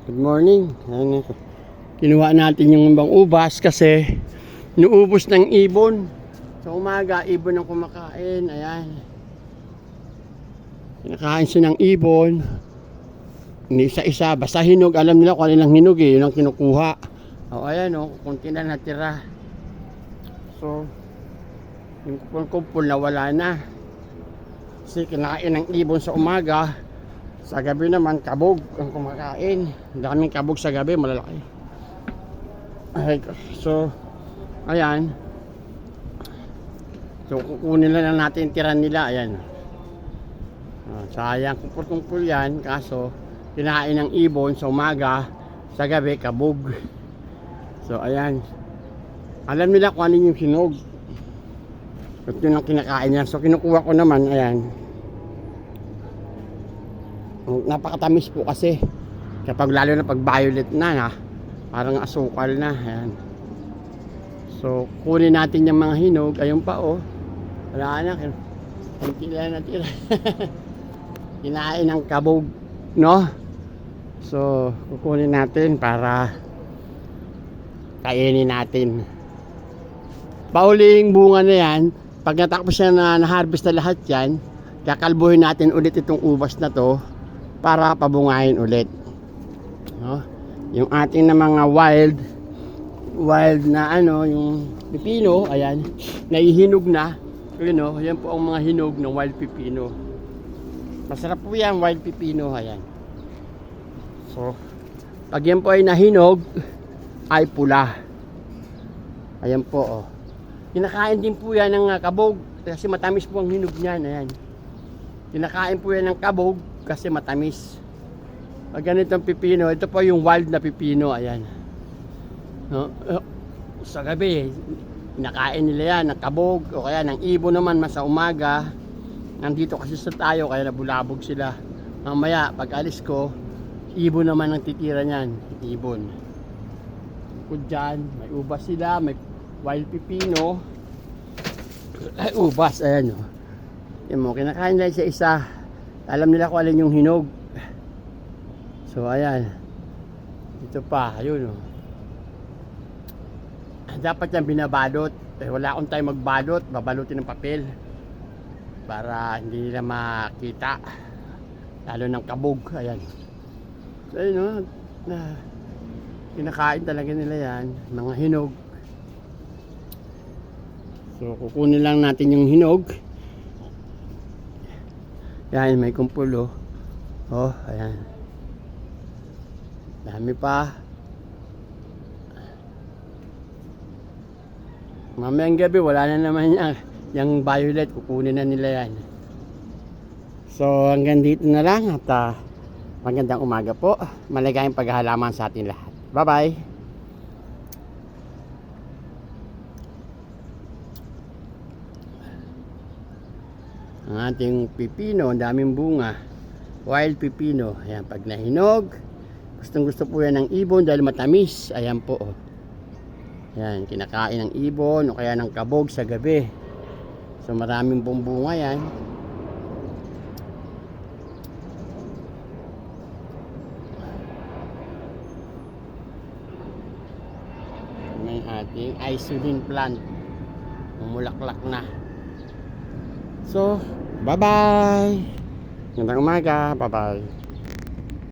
Good morning. Ayan, kinuha natin yung ibang ubas kasi inuubos ng ibon. Sa umaga, ibon ang kumakain. Ayan. Kinakain siya ng ibon. Isa-isa. Basta hinog. Alam nila kung alin ang hinog eh. Yun ang kinukuha. O ayan o. Kunti na natira. So, yung kumpul na wala na. Kasi kinakain ng ibon sa umaga. Sa gabi naman, kabog ang kumakain. Daming kabog sa gabi, malalaki. So, ayan. So, kukunin lang natin tiran nila. Ayan. Sayang, kumpul-kumpul yan. Kaso, kinain ng ibon sa umaga. Sa gabi, kabog. So, ayan. Alam nila kung ano yung hinog. At yun ang kinakain niya. So, kinukuha ko naman, ayan. Napakatamis po kasi kapag lalo na pag violet na parang asukal na. Ayan. So kunin natin yung mga hinog. Ayun pa oh, wala na, konti lang natira. Kinain ng kabog, no? So kukunin natin para kainin natin. Pauling bunga na yan. Pag natakpo siya na na-harvest na lahat yan, kakalbuhin natin ulit itong ubas na to para pabungahin ulit, no? Yung ating na mga wild na ano, yung pipino, ayan, naihinog na. You know, yan po ang mga hinog ng wild pipino. Masarap po yan, wild pipino, ayan. So, pag yan po ay nahinog, ay pula. Ayan po, oh. Kinakain din po yan ng kabog kasi matamis po ang hinog niyan, ayan. Kinakain po yan ng kabog kasi matamis. Pag ganitong pipino, ito po yung wild na pipino, ayan. No? Sa gabi, nakain nila yan ng kabog o kaya ng ibon naman sa umaga. Nandito kasi sa tayo kaya nabulabog sila. Mamaya pag alis ko, ibon naman ang titira niyan, ibon. Kung dyan, may ubas sila, may wild pipino. Ay, ubas, ayan o. Yan mo, kinakain nila isa-isa. Alam nila kung alin yung hinog. So ayan. Dito pa, ayun oh. Dapat yan binabalot. Wala akong time magbalot. Babalutin ng papel para hindi nila makita. Lalo ng kabog. Ayan. So ayun oh. Kinakain talaga nila yan. Mga hinog. So kukunin lang natin yung hinog. Yan, may kumpul oh. Oh, ayan. Dami pa. Mamayang gabi, wala na naman yung violet. Kukunin na nila yan. So, hanggang dito na lang. At magandang umaga po. Maligayang paghahalaman sa atin lahat. Bye-bye. Ang ating pipino, ang daming bunga, wild pipino. Ayan, pag nahinog, gustong gusto po yan ng ibon dahil matamis. Ayan po oh. Ayan, kinakain ng ibon o kaya ng kabog sa gabi. So maraming pong bunga yan. May ating isolin plant, mumulaklak na. So, bye-bye. Magandang umaga. Bye-bye.